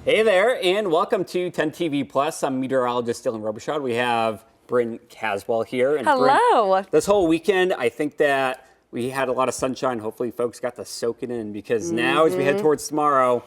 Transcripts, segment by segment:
Hey there, and welcome to 10 TV Plus. I'm meteorologist Dylan Robichaud. We have Bryn Caswell here. And Hello. Bryn, this whole weekend, I think that we had a lot of sunshine. Hopefully, folks got to soak it in because now, as we head towards tomorrow,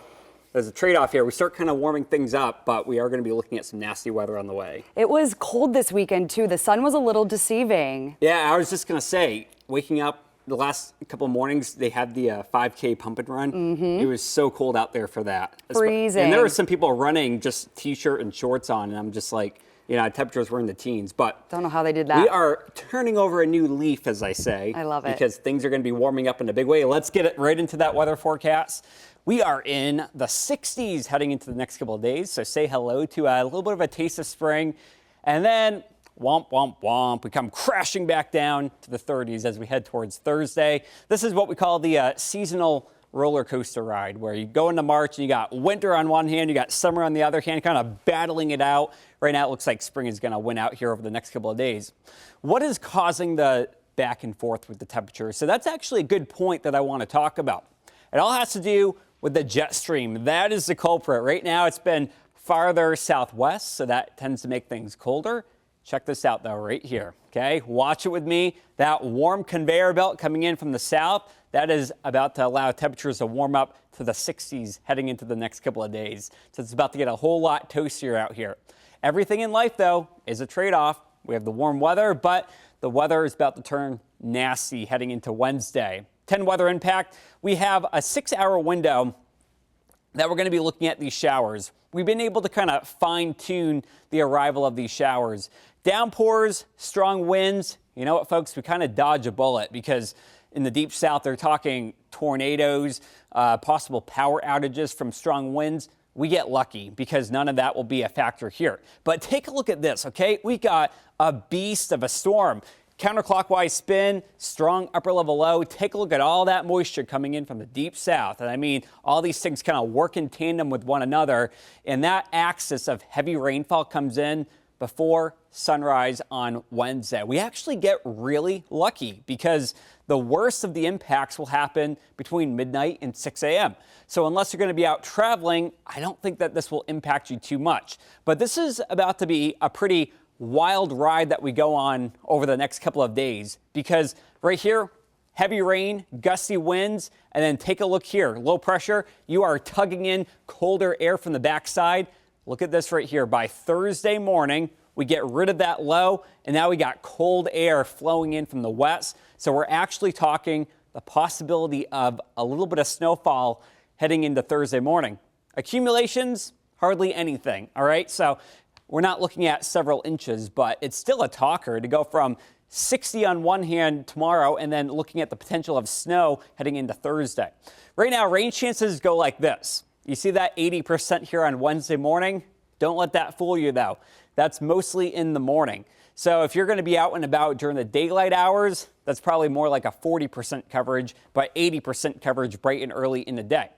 there's a trade-off here. We start kind of warming things up, but we are going to be looking at some nasty weather on the way. It was cold this weekend, too. The sun was a little deceiving. Yeah, I was just going to say, waking up the last couple of mornings, they had the 5K pump and run. It was so cold out there for that. Freezing. And there were some people running just t-shirt and shorts on, and I'm just like, you know, temperatures were in the teens. But don't know how they did that. We are turning over a new leaf, as I say. I love it. Because things are going to be warming up in a big way. Let's get it right into that weather forecast. We are in the 60s heading into the next couple of days. So say hello to a little bit of a taste of spring. And then womp, womp, womp. We come crashing back down to the 30s as we head towards Thursday. This is what we call the seasonal roller coaster ride, where you go into March and you got winter on one hand, you got summer on the other hand, kind of battling it out. Right now it looks like spring is going to win out here over the next couple of days. What is causing the back and forth with the temperatures? So that's actually a good point that I want to talk about. It all has to do with the jet stream. That is the culprit. Right now it's been farther southwest, so that tends to make things colder. Check this out, though, right here, okay? Watch it with me. That warm conveyor belt coming in from the south, that is about to allow temperatures to warm up to the 60s heading into the next couple of days. So it's about to get a whole lot toastier out here. Everything in life, though, is a trade-off. We have the warm weather, but the weather is about to turn nasty heading into Wednesday. 10 weather impact. We have a 6-hour window that we're going to be looking at these showers. We've been able to kind of fine-tune the arrival of these showers. Downpours, strong winds. You know what, folks? We kind of dodge a bullet because in the deep south, they're talking tornadoes, possible power outages from strong winds. We get lucky because none of that will be a factor here. But take a look at this, okay? We got a beast of a storm. Counterclockwise spin, strong upper level low. Take a look at all that moisture coming in from the deep south. And I mean, all these things kind of work in tandem with one another. And that axis of heavy rainfall comes in before sunrise on Wednesday. We actually get really lucky because the worst of the impacts will happen between midnight and 6 a.m. So unless you're going to be out traveling, I don't think that this will impact you too much. But this is about to be a pretty wild ride that we go on over the next couple of days, because right here, heavy rain, gusty winds, and then take a look here, low pressure. You are tugging in colder air from the backside. Look at this right here. By Thursday morning, we get rid of that low, and now we got cold air flowing in from the west. So we're actually talking the possibility of a little bit of snowfall heading into Thursday morning. Accumulations, hardly anything, all right? So we're not looking at several inches, but it's still a talker to go from 60 on one hand tomorrow and then looking at the potential of snow heading into Thursday. Right now, rain chances go like this. You see that 80% here on Wednesday morning? Don't let that fool you, though. That's mostly in the morning. So if you're going to be out and about during the daylight hours, that's probably more like a 40% coverage, but 80% coverage bright and early in the day.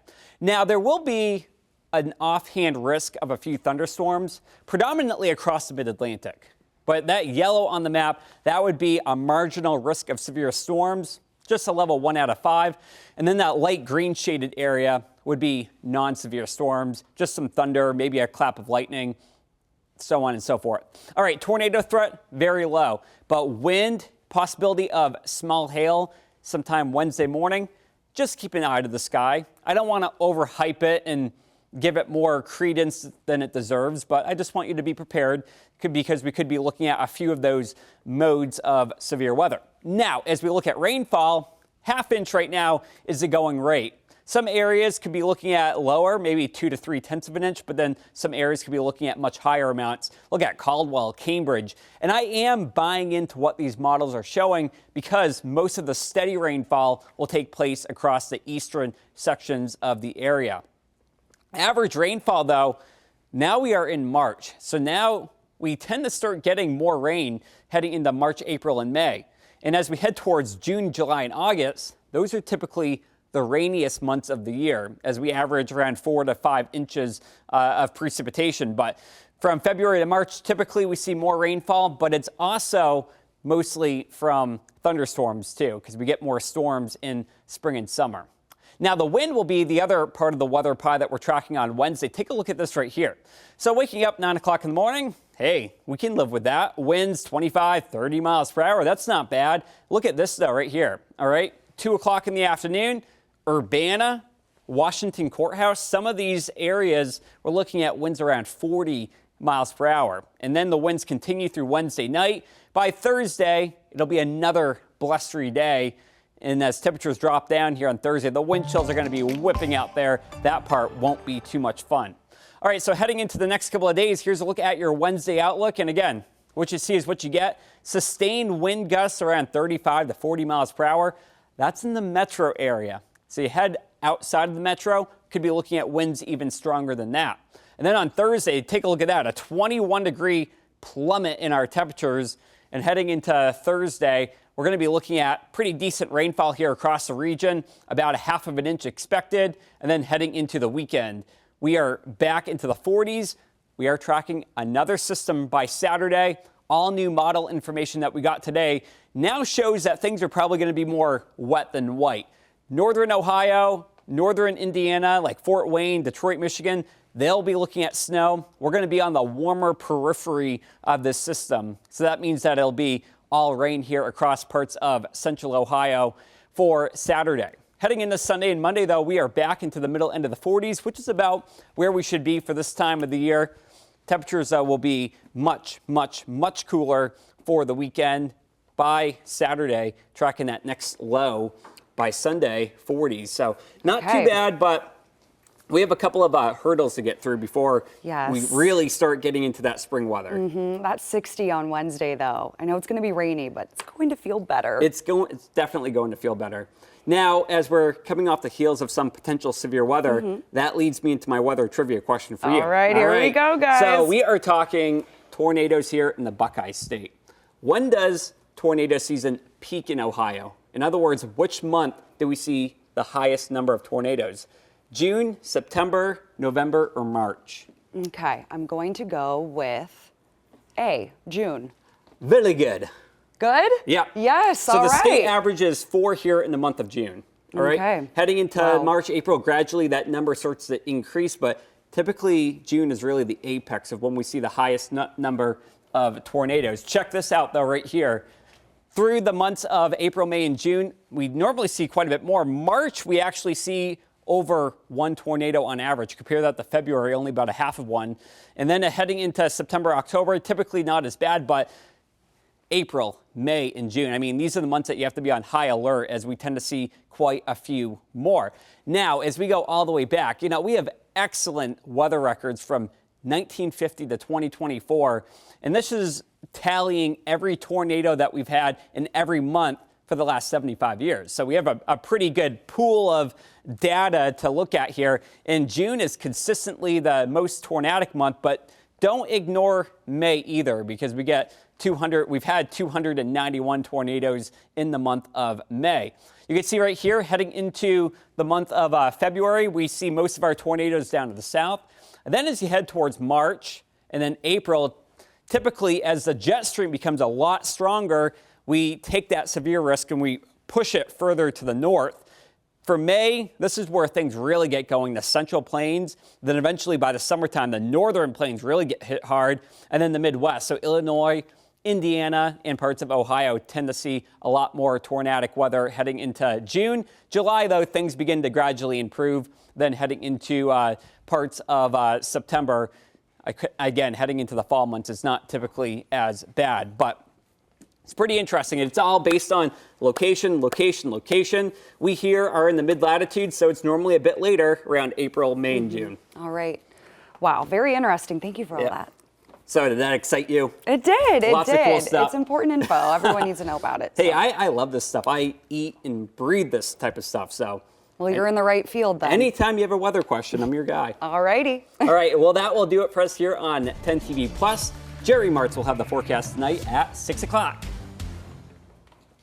Now, there will be an offhand risk of a few thunderstorms, predominantly across the mid-Atlantic. But that yellow on the map, that would be a marginal risk of severe storms, just a level 1 out of 5. And then that light green shaded area would be non-severe storms, just some thunder, maybe a clap of lightning, so on and so forth. All right, tornado threat, very low. But wind, possibility of small hail sometime Wednesday morning, just keep an eye to the sky. I don't want to overhype it and give it more credence than it deserves, but I just want you to be prepared because we could be looking at a few of those modes of severe weather. Now, as we look at rainfall, ½ inch right now is the going rate. Some areas could be looking at lower, maybe 2 to 3/10 of an inch, but then some areas could be looking at much higher amounts. Look at Caldwell, Cambridge. And I am buying into what these models are showing because most of the steady rainfall will take place across the eastern sections of the area. Average rainfall, though, now we are in March. So now we tend to start getting more rain heading into March, April, and May. And as we head towards June, July, and August, those are typically the rainiest months of the year, as we average around 4 to 5 inches of precipitation. But from February to March, typically we see more rainfall, but it's also mostly from thunderstorms too, because we get more storms in spring and summer. Now, the wind will be the other part of the weather pie that we're tracking on Wednesday. Take a look at this right here. So waking up 9 o'clock in the morning, hey, we can live with that. Winds 25, 30 miles per hour. That's not bad. Look at this, though, right here. All right, 2 o'clock in the afternoon, Urbana, Washington Courthouse. Some of these areas, we're looking at winds around 40 miles per hour. And then the winds continue through Wednesday night. By Thursday, it'll be another blustery day. And as temperatures drop down here on Thursday, the wind chills are going to be whipping out there. That part won't be too much fun. All right, so heading into the next couple of days, here's a look at your Wednesday outlook. And again, what you see is what you get. Sustained wind gusts around 35 to 40 miles per hour. That's in the metro area. So you head outside of the metro, could be looking at winds even stronger than that. And then on Thursday, take a look at that, a 21-degree plummet in our temperatures. And heading into Thursday, we're going to be looking at pretty decent rainfall here across the region, about 1/2 inch expected. And then heading into the weekend, we are back into the 40s. We are tracking another system by Saturday. All new model information that we got today now shows that things are probably going to be more wet than white. Northern Ohio, northern Indiana, like Fort Wayne, Detroit, Michigan, they'll be looking at snow. We're going to be on the warmer periphery of this system. So that means that it'll be all rain here across parts of central Ohio for Saturday. Heading into Sunday and Monday, though, we are back into the middle end of the 40s, which is about where we should be for this time of the year. Temperatures will be much, much, much cooler for the weekend. By Saturday, tracking that next low by Sunday, 40s. So not too bad, but we have a couple of hurdles to get through before we really start getting into that spring weather. That's 60 on Wednesday, though. I know it's going to be rainy, but it's going to feel better. It's definitely going to feel better. Now, as we're coming off the heels of some potential severe weather, that leads me into my weather trivia question for you. All right, here we go, guys. So we are talking tornadoes here in the Buckeye State. When does tornado season peak in Ohio? In other words, which month do we see the highest number of tornadoes? June, September, November, or March? Okay, I'm going to go with A, June. Very good. Good? Yeah. Yes, all right. So the state average is 4 here in the month of June. All right. Okay. Heading into March, April, gradually that number starts to increase, but typically June is really the apex of when we see the highest number of tornadoes. Check this out, though, right here. Through the months of April, May, and June, we normally see quite a bit more. March, we actually see over 1 tornado on average. Compare that to February, only about 1/2 of one. And then heading into September, October, typically not as bad, but April, May, and June. I mean, these are the months that you have to be on high alert as we tend to see quite a few more. Now, as we go all the way back, we have excellent weather records from 1950 to 2024. And this is tallying every tornado that we've had in every month for the last 75 years. So we have a pretty good pool of data to look at here. And June is consistently the most tornadic month, but don't ignore May either, because we've had 291 tornadoes in the month of May. You can see right here, heading into the month of February, we see most of our tornadoes down to the south. And then as you head towards March and then April, typically as the jet stream becomes a lot stronger, we take that severe risk and we push it further to the north. For May, this is where things really get going, the Central Plains. Then eventually by the summertime, the Northern Plains really get hit hard. And then the Midwest, so Illinois, Indiana, and parts of Ohio tend to see a lot more tornadic weather heading into June. July, though, things begin to gradually improve. Then heading into parts of September, again, heading into the fall months, it's not typically as bad. But it's pretty interesting. It's all based on location, location, location. We here are in the mid-latitude, so it's normally a bit later, around April, May, and June. All right. Wow, very interesting. Thank you for all that. So did that excite you? It did. Lots of cool stuff. It's important info. Everyone needs to know about it. Hey, I love this stuff. I eat and breathe this type of stuff. So. Well, you're in the right field then. Anytime you have a weather question, I'm your guy. All righty. All right. Well, that will do it for us here on 10 TV Plus. Jerry Martz will have the forecast tonight at 6 o'clock.